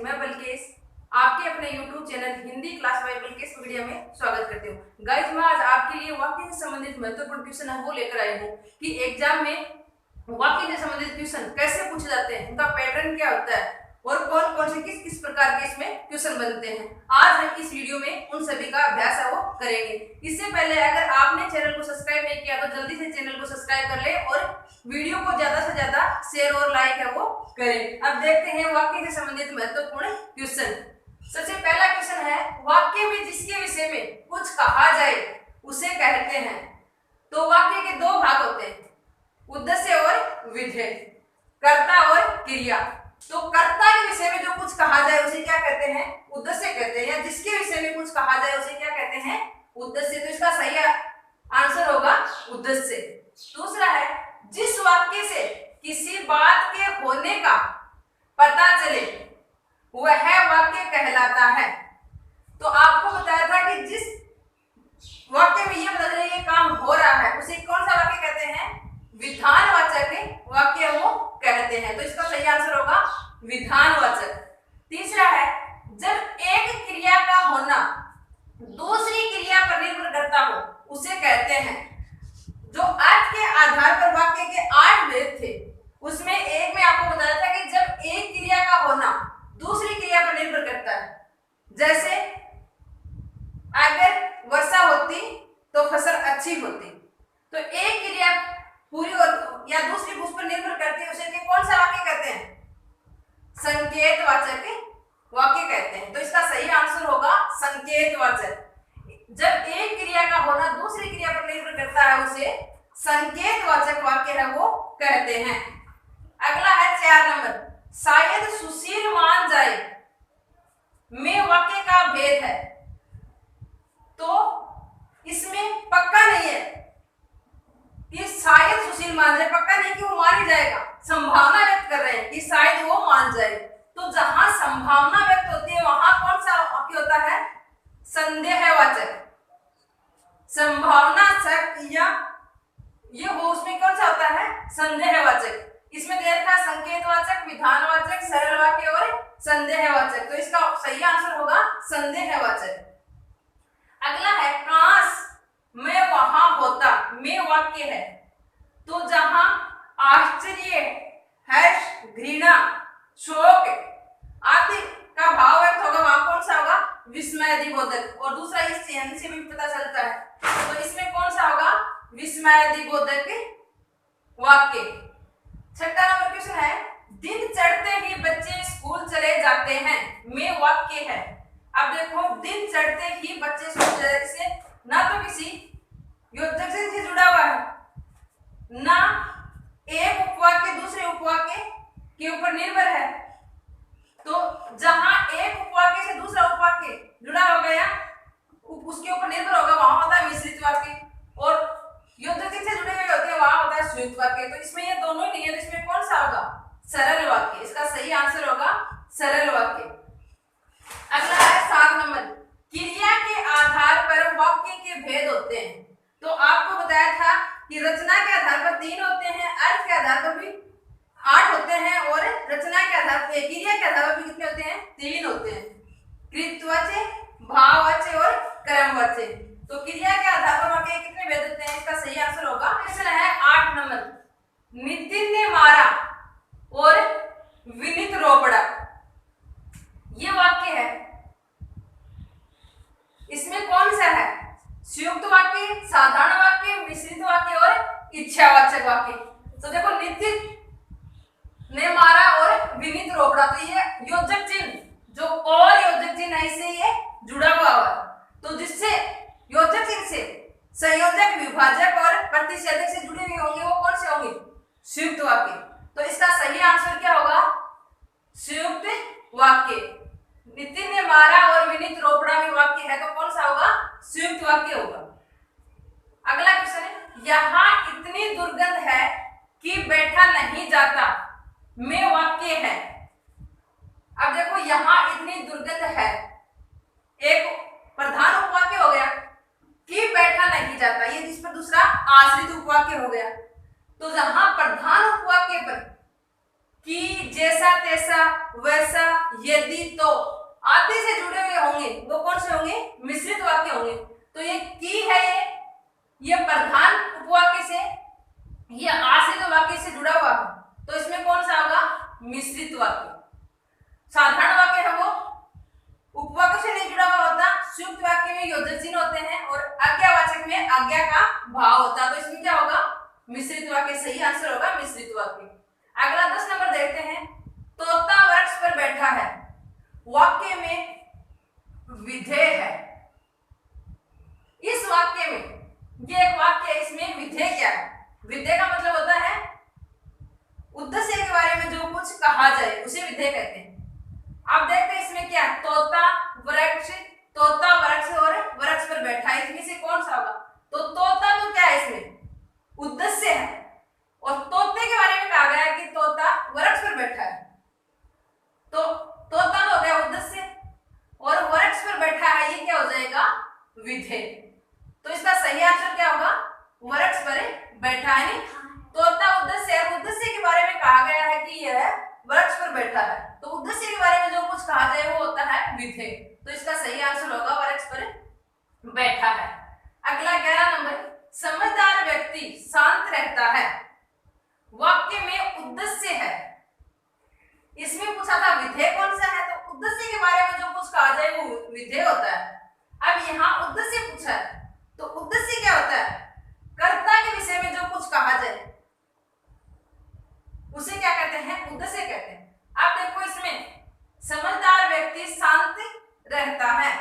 मैं बल्केश आपके अपने YouTube channel Hindi class by Balkesh video में स्वागत करती हूँ। गाइस, मैं आज आपके लिए वाक्य से संबंधित महत्वपूर्ण क्वेश्चन है वो लेकर आई हूँ कि एग्जाम में वाक्य से संबंधित क्वेश्चन कैसे पूछे जाते हैं, उनका पैटर्न क्या होता है और कौन कौन से किस किस प्रकार के इसमें क्वेश्चन बनते हैं। आज हम इस वीडियो में उन सभी का अभ्यास है वो करेंगे। इससे पहले अगर आपने चैनल को सब्सक्राइब नहीं किया तो जल्दी से चैनल को सब्सक्राइब कर ले और वीडियो को ज्यादा से ज्यादा शेयर और लाइक है वो करें। अब देखते हैं वाक्य से संबंधित महत्वपूर्ण क्वेश्चन। सबसे पहला क्वेश्चन है, वाक्य में जिसके विषय में कुछ कहा जाए उसे कहते हैं। तो वाक्य के दो भाग होते हैं, उद्देश्य और विधेय, कर्ता और क्रिया। तो कर्ता के विषय में जो कुछ कहा जाए उसे क्या कहते हैं? उद्देश्य कहते हैं। या जिसके विषय में कुछ कहा जाए उसे क्या कहते हैं? उद्देश्य। तो इसका सही आंसर होगा उद्देश्य। दूसरा है, जिस वाक्य से किसी बात के होने का पता चले वह वाक्य कहलाता है। तो आपको बताया था कि जिस वाक्य में ये पता चले ये काम हो रहा है उसे कौन सा वाक्य कहते हैं? विधानवाचक वाक्य वो कहते हैं। तो इसका सही आंसर होगा विधानवाचक। तीसरा है, जब एक क्रिया का होना दूसरी क्रिया पर निर्भर करता हो उसे कहते हैं। जो अर्थ के आधार पर वाक्य के 8 भेद थे उसमें एक में आपको बताया था कि जब एक क्रिया का होना दूसरी क्रिया पर निर्भर करता है, जैसे अगर वर्षा होती तो फसल अच्छी होती। तो एक क्रिया पूरी या दूसरी उस पर निर्भर करती है उसे कौन सा वाक्य कहते हैं? संकेतवाचक वाक्य कहते हैं। तो इसका सही आंसर होगा संकेतवाचक। जब एक क्रिया का होना दूसरी क्रिया पर निर्भर करता है उसे संकेतवाचक वाक्य है वो कहते हैं। अगला है 4 नंबर, शायद सुशील मान जाए में वाक्य का भेद है। तो इसमें पक्का नहीं है कि शायद सुशील मान जाए, पक्का नहीं कि वो मान ही जाएगा, संभावना व्यक्त कर रहे हैं कि शायद वो मान जाए। तो जहां संभावना व्यक्त होती है वहां कौन सा वाक्य होता है? संदेहवाचक। संभावना शक या ये हो उसमें कौन सा होता है? संदेहवाचक। इसमें दे रखा है संकेतवाचक, विधानवाचक, सरल वाक्य और संदेहवाचक। तो इसका सही आंसर होगा संदेहवाचक। अगला है, काश मैं वहां होता में वाक्य है। तो जहां आश्चर्य, हर्ष, घृणा, शोक आदि का भाव व्यक्त होगा वहां कौन सा होगा? विस्मयादिबोधक। और दूसरा इस चिन्ह से भी पता चलता है, तो इसमें कौन सा होगा? विस्मयादिबोधक वाक्य। छठा नंबर क्वेश्चन है, दिन चढ़ते ही बच्चे स्कूल चले जाते हैं में वाक्य है। अब देखो, दिन चढ़ते ही बच्चे स्कूल चले जाते, से ना तो किसी योजक से जुड़ा हुआ है, ना एक उपवाक्य दूसरे उपवाक्य के ऊपर निर्भर है। तो जहां एक उपवाक्य से दूसरा उपवाक्य जुड़ा हो गया उसके ऊपर निर्भर होगा वहां होता है मिश्रित वाक्य, और योजक से जुड़े हुए होते हैं वहां होता है संयुक्त वाक्य। तो इसमें ये दोनों ही नहीं है, तो इसमें कौन सा होगा? सरल वाक्य। इसका सही आंसर होगा सरल वाक्य। अगला है 7 नंबर, क्रिया के आधार पर वाक्य के भेद होते हैं। तो आपको बताया था कि रचना के आधार पर 3 होते हैं, अर्थ के आधार पर भी 8 होते हैं और रचना के आधार पर क्रिया के आधार पर भी कितने होते हैं? 3 होते हैं, कृतवाच्य, भाववाच्य और कर्मवाच्य। तो क्रिया के आधार पर वाक्य कितने भेद होते हैं? इसका सही आंसर होगा क्वेश्चन है 8 नंबर, नितिन ने मारा और विनीत रोपड़ा। ये वाक्य है, इसमें कौन सा है? संयुक्त वाक्य, साधारण वाक्य, मिश्रित वाक्य और इच्छावाचक वाक्य। तो देखो, नितिन ने मारा और विनीत रोपड़ा, तो ये योजक चिन्ह जो और योजक चिन्ह है इससे ये जुड़ा हुआ है। तो जिससे योजक चिन्ह से संयोजक, विभाजक और प्रतिषेधक से जुड़े हुए होंगे वो कौन से होंगे? संयुक्त वाक्य। तो इसका सही आंसर क्या होगा? संयुक्त वाक्य। नितिन ने मारा और विनीत रोपड़ा में वाक्य है तो कौन सा होगा? संयुक्त वाक्य होगा। अगला क्वेश्चन है, यहाँ इतनी दुर्गंध है कि बैठा नहीं जाता में वाक्य है। अब देखो, यहाँ इतनी दुर्गंध है एक प्रधान उपवाक्य हो गया, कि बैठा नहीं जाता ये जिस पर दूसरा आश्रित उपवाक्य हो गया। तो जहां प्रधान उपवाक्य पर कि, जैसा तैसा, वैसा, यदि, तो आदि से जुड़े हुए होंगे वो कौन से होंगे? मिश्रित वाक्य होंगे। तो ये की है, ये प्रधान उपवाक्य से, ये आश्रित वाक्य से जुड़ा हुआ है, तो इसमें कौन सा होगा? मिश्रित वाक्य। साधारण वाक्य है वो उपवाक्य से नहीं जुड़ा हुआ होता, संयुक्त वाक्य में योजक चिन्ह होते हैं और आज्ञावाचक में आज्ञा का भाव होता है, तो इसमें क्या होगा? मिश्रित वाक्य। सही आंसर होगा मिश्रित वाक्य। अगला 10 नंबर देखते हैं। तोता वृक्ष पर बैठा है, वाक्य में विधेय है। इस वाक्य में, ये एक वाक्य है, इसमें विधेय क्या है? विधेय का मतलब होता है उद्देश्य के बारे में जो कुछ कहा जाए उसे विधेय कहते हैं। अब देखते हैं इसमें क्या, तोता वृक्ष, तोता वृक्ष और वृक्ष पर बैठा है, इसमें से कौन सा होगा? तो तोता तो क्या है? इसमें उद्देश्य है, और तोते के बारे में कहा गया है कि तोता वृक्ष पर बैठा है, तो तोता तो हो गया उद्देश्य, और वृक्ष पर बैठा है ये क्या हो जाएगा? विधेय। तो इसका सही आंसर क्या होगा? वृक्ष पर बैठा है। तोता उद्देश्य है, उद्देश्य के बारे में कहा गया है कि यह वृक्ष पर बैठा है, तो उद्देश्य के बारे में जो कुछ कहा जाए वो होता है विधेय। तो इसका सही आंसर होगा वृक्ष पर बैठा है। अगला 11 नंबर। समझदार व्यक्ति शांत रहता है, वाक्य में उद्देश्य है। इसमें पूछा था विधेय कौन सा है, तो उद्देश्य के बारे में जो कुछ कहा जाए वो विधेय होता है। अब यहाँ उद्देश्य पूछा है, तो उद्देश्य क्या होता है? कर्ता के विषय में जो कुछ कहा जाए उसे क्या कहते हैं? उद्देश्य कहते हैं। अब देखो इसमें समझदार व्यक्ति शांत रहता है,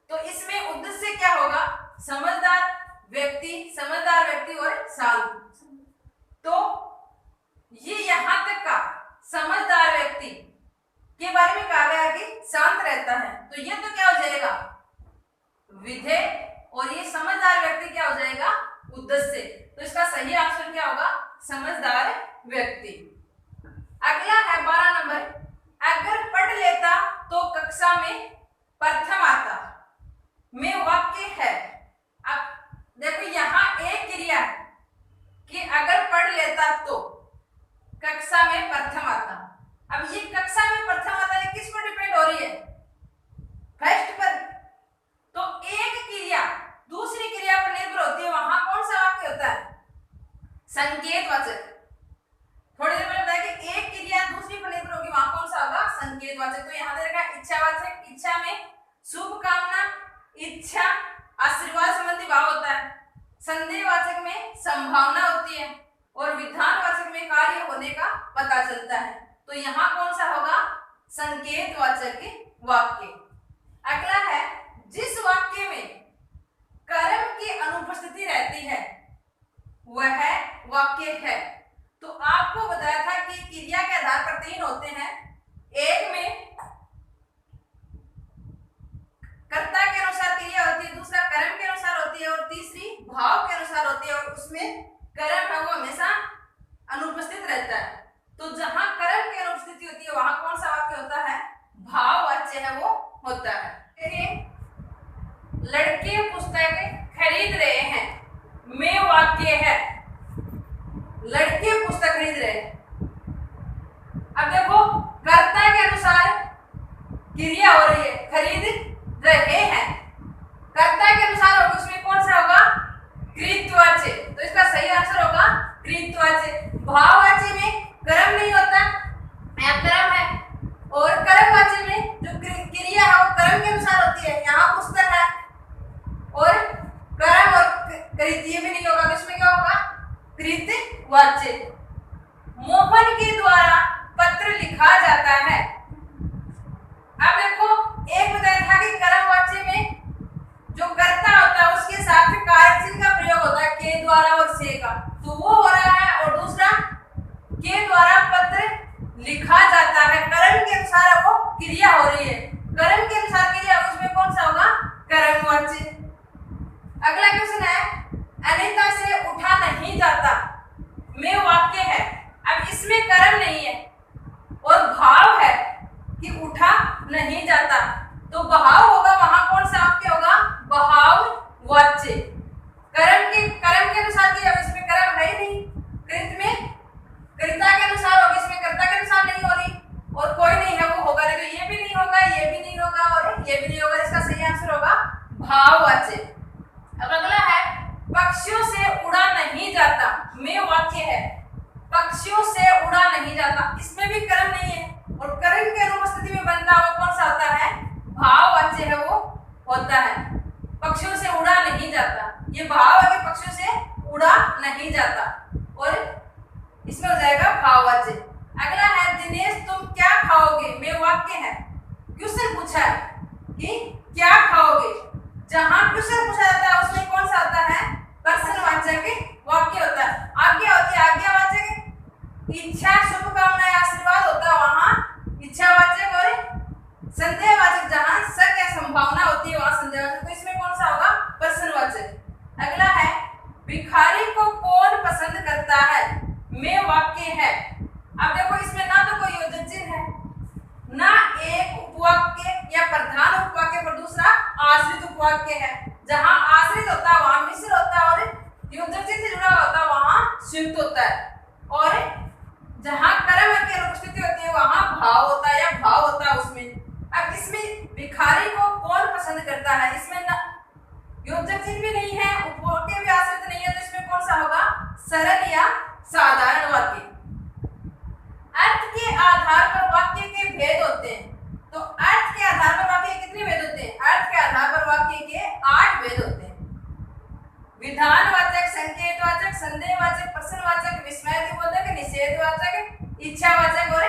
तो इसमें उद्देश्य क्या होगा? समझदार व्यक्ति और शांत। तो ये यहां तक का समझदार व्यक्ति के बारे में कहा गया कि शांत रहता है, तो ये तो क्या हो जाएगा? विधेय, और ये समझदार व्यक्ति क्या हो जाएगा? उद्देश्य। तो इसका सही आंसर क्या होगा? समझदार व्यक्ति। अगला है 12 नंबर। अगर पढ़ लेता तो कक्षा में प्रथम आता, में वाक्य है। अब देखो यहाँ एक क्रिया है कि अगर पढ़ लेता तो कक्षा में प्रथम आता। अब ये कक्षा में प्रथम आता है किस पर डिपेंड हो रही है? फर्स्ट पर। तो एक क्रिया दूसरी क्रिया पर निर्भर होती है, वहां कौन सा वाक्य होता है? संकेतवाचक। थोड़ी देर पहले बताया कि एक क्रिया दूसरी पर निर्भर होगी, वहां कौन सा होगा? संकेतवाचक। तो यहाँ देखा इच्छावाचक, इच्छा में शुभकामना, इच्छा आशीर्वाद संबंधी भाव होता है। संदेहवाचक में संभावना होती है, और विधानवाचक में कार्य होने का पता चलता है। तो यहाँ कौन सा होगा? संकेतवाचक वाक्य। अगला है जिस वाक्य में कर्म की अनुपस्थिति रहती है वह वाक्य है। तो आपको बताया था कि क्रिया के आधार पर 3 होते हैं। एक में कर्ता के अनुसार क्रिया होती है, दूसरा कर्म के अनुसार होती है, और तीसरी भाव के अनुसार होती है, और उसमें कर्म है वो हमेशा अनुपस्थित रहता है। तो जहां कर्म की अनुपस्थिति होती है वहां कौन सा वाक्य होता है? भाववाच्य है वो होता है। लड़के पुस्तक खरीद रहे हैं, में वाक्य है। लड़के पुस्तक खरीद रहे हैं। अब देखो कर्ता के अनुसार क्रिया हो रही है, खरीद रहे हैं। कर्ता के अनुसार होगा, उसमें कौन सा होगा? कृतवाच्य। तो इसका सही आंसर होगा कृतवाच्य। भाववाच्य में कर्म नहीं होता, यहाँ कर्म है, और कर्मवाच्य में जो क्रिया है वो कर्म के अनुसार होती है। यहाँ पुस्तक है और कर्म और कृत ये भी नहीं होगा, तो इसमें क्या होगा? कृतवाच्य। मोहन के द्वारा पत्र लिखा जाता है। अब देखो एक बताया था कि कर्मवाच्य में जो कर्ता होता है उसके साथ कार्यचिन्ह का प्रयोग होता है, के द्वारा और से का, तो वो हो रहा है। और दूसरा के द्वारा पत्र लिखा जाता है, कर्म के अनुसार वो क्रिया हो रही है। कर्म के अनुसार क्रिया, उसमें कौन सा होगा? कर्मवाच्य। अगला क्वेश्चन है अनिता से उठा नहीं जाता, में वाक्य है। अब इसमें कर्म नहीं है और भाव है कि उठा नहीं जाता, तो भाव होगा, वहां कौन सा वाक्य होगा? भाववाच्य। कर्म के अनुसार की, अब इसमें कर्म है ही नहीं, कृत में क्रियता के अनुसार होगी, इसमें कर्ता के अनुसार नहीं हो रही और कोई नहीं है वो होगा नहीं, तो ये भी नहीं होगा, ये भी नहीं होगा और ये भी नहीं होगा। इसका सही आंसर होगा भाववाच्य। अब अगला है पक्षियों से उड़ा नहीं जाता, में वाक्य है पक्षियों से उड़ा नहीं जाता, इसमें भी कर्म नहीं है और कर्म के अनुपस्थिति में बनता हुआ कौन सा होता है, भाववाच्य है वो होता है। पक्षियों से उड़ा नहीं जाता, ये भाव है कि पक्षियों से उड़ा नहीं जाता और इसमें हो जाएगा भाववाच्य। अगला है दिनेश तुम क्या खाओगे, में वाक्य है, क्वेश्चन पूछा है कि क्या खाओगे, जहां क्वेश्चन पूछा जाता है उसमें कौन सा होता है, प्रश्नवाचक वाक्य होता है। आज्ञा होती है आज्ञावाचक, इच्छा शुभकामनाएं आशीर्वाद होता है वहां इच्छावाचक और संदेहवाचक, जहां शक या संभावना होती है वहां संदेहवाचक, तो इसमें कौन सा होगा, प्रश्नवाचक। अगला है भिखारी को कौन पसंद करता है, में वाक्य है। अब देखो इसमें ना तो कोई योजक चिन्ह है, ना एक उपवाक्य या प्रधान उपवाक्य पर दूसरा आश्रित उपवाक्य है। जहां आश्रित होता है वहां मिश्र होता है और योजक चिन्ह से जुड़ा होता है वहां संयुक्त होता है और जहां कर्म की अनुपस्थिति होती है वहां भाव होता है या भाव होता है उसमें। अब इसमें भिखारी को कौन पसंद करता है, इसमें ना योजक चिन्ह भी नहीं है, उपवाक्य भी आश्रित नहीं है, तो इसमें कौन सा होगा, सरल या साधारण वाक्य। अर्थ के आधार पर वाक्य के भेद होते हैं, तो अर्थ के आधार पर वाक्य के कितने भेद होते हैं, अर्थ के आधार पर वाक्य के 8 भेद होते हैं। विधानवाचक, संकेतवाचक, संदेहवाचक, प्रश्नवाचक, विस्मयदिबोधक, निषेधवाचक, इच्छावाचक और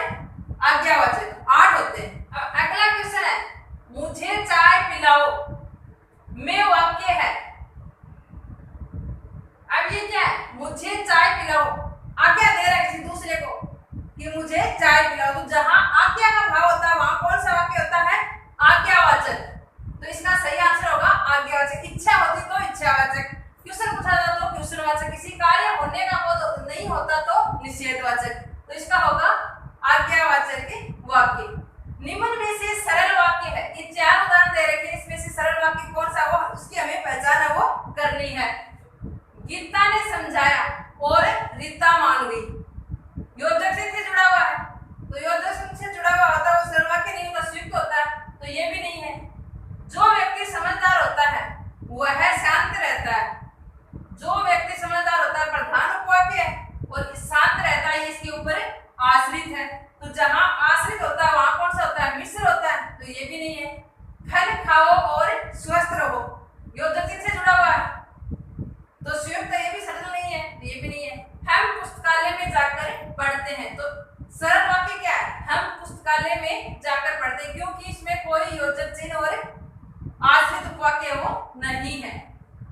आज्ञावाचक, 8 होते हैं। अब अगला क्वेश्चन है मुझे चाय पिलाओ, में वाक्य है। अब ये क्या है, मुझे चाय पिलाओ, आज्ञा दे रहा है किसी दूसरे को कि मुझे चाय पिलाओ, तो जहां आज्ञा का भाव होता है वहां कौन सा वाक्य होता है, आज्ञावाचक, तो इसका सही आंसर होगा आज्ञावाचक। इच्छा होती तो इच्छावाचक, क्वेश्चन पूछा जाता तो क्वेश्चनवाचक, किसी कार्य होने का बोध नहीं होता तो निषेधवाचक, तो इसका होगा आज्ञावाचक के वाक्य। निम्न में से सरल वाक्य है, ये 4 उदाहरण दे रखे हैं, इसमें से सरल वाक्य कौन सा वो उसकी हमें पहचान है वो करनी है। गीता ने समझाया और रीता मान गई, योजक से जुड़ा हुआ है, तो योजक से जुड़ा हुआ होता है वो सरल वाक्य नहीं होता, संयुक्त होता है, तो ये भी नहीं है। जो व्यक्ति समझदार होता है वह शांत रहता है, जो व्यक्ति समझदार होता है प्रधान उपवाक्य है और शांत रहता है इसके ऊपर आश्रित है, तो जहां आश्रित होता है वहां कौन सा होता है, मिश्र होता है, तो ये भी नहीं है। फल खाओ और स्वस्थ रहो, योजक से जुड़ा हुआ है, तो संयुक्त ये भी सरल नहीं है, तो ये भी नहीं है। हम पुस्तकालय में जाकर पढ़ते हैं, तो सरल वाक्य क्या है, हम पुस्तकालय में जाकर पढ़ते हैं, क्योंकि इसमें कोई योजक चिन्ह और आश्रित उपवाक्य वो नहीं है,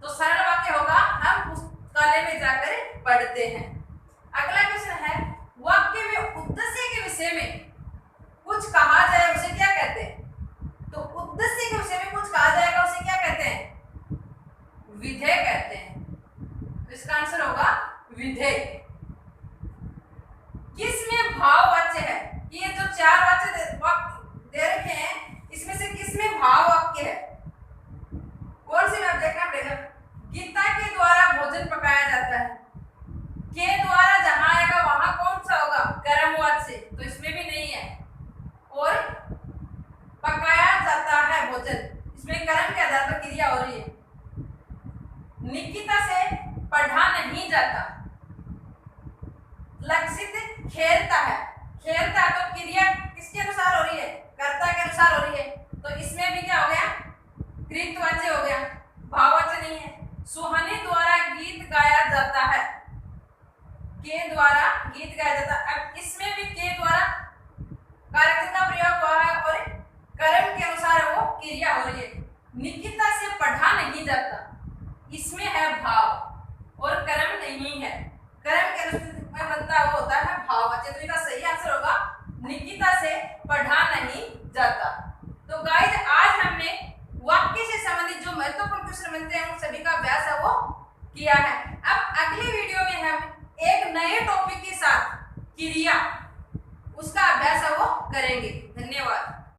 तो सरल वाक्य होगा हम पुस्तकालय में जाकर पढ़ते हैं। अगला क्वेश्चन है वाक्य में उद्देश्य के विषय में कुछ कहा जाए उसे क्या कहते हैं, तो उद्देश्य के विषय में कुछ कहा जाएगा उसे क्या कहते हैं, विधेय कहते हैं, तो इसका आंसर होगा विधेय। किसमें भाववाच्य है, ये जो 4 वाच्य दे रखे हैं इसमें से किसमें भाव वाक्य है, कौन सी में आप देखना पड़ेगा। गीता के द्वारा भोजन पकाया जाता है, के द्वारा जहां आएगा वहां कौन सा होगा, कर्मवाच्य, तो इसमें भी नहीं है। और पकाया जाता है भोजन, इसमें कर्म के आधार पर क्रिया हो रही है। निकिता से पढ़ा नहीं जाता, लक्षित खेलता है, खेलता है तो क्रिया किसके अनुसार हो रही है, कर्ता के अनुसार हो रही है, तो इसमें भी क्या हो गया, कृतवाच्य हो गया, भाववाच्य नहीं है। सुहानी द्वारा गीत गाया जाता है, के द्वारा गीत गाया जाता है, अब इसमें भी के द्वारा कारक का प्रयोग हुआ है और कर्म के अनुसार वो क्रिया हो रही है। निकिता से पढ़ा नहीं जाता, इसमें है भाव और कर्म नहीं है, कर्म के अनुसार में बनता वो होता है भाववाच्य, तो इसका सही आंसर होगा निकिता से पढ़ा नहीं जाता। तो गाइस आज हमने वाक्य से संबंधित जो महत्वपूर्ण क्वेश्चन बनते हैं उन सभी का अभ्यास है वो किया है। अब अगली वीडियो में हम एक नए टॉपिक के साथ क्रिया उसका अभ्यास है वो करेंगे। धन्यवाद।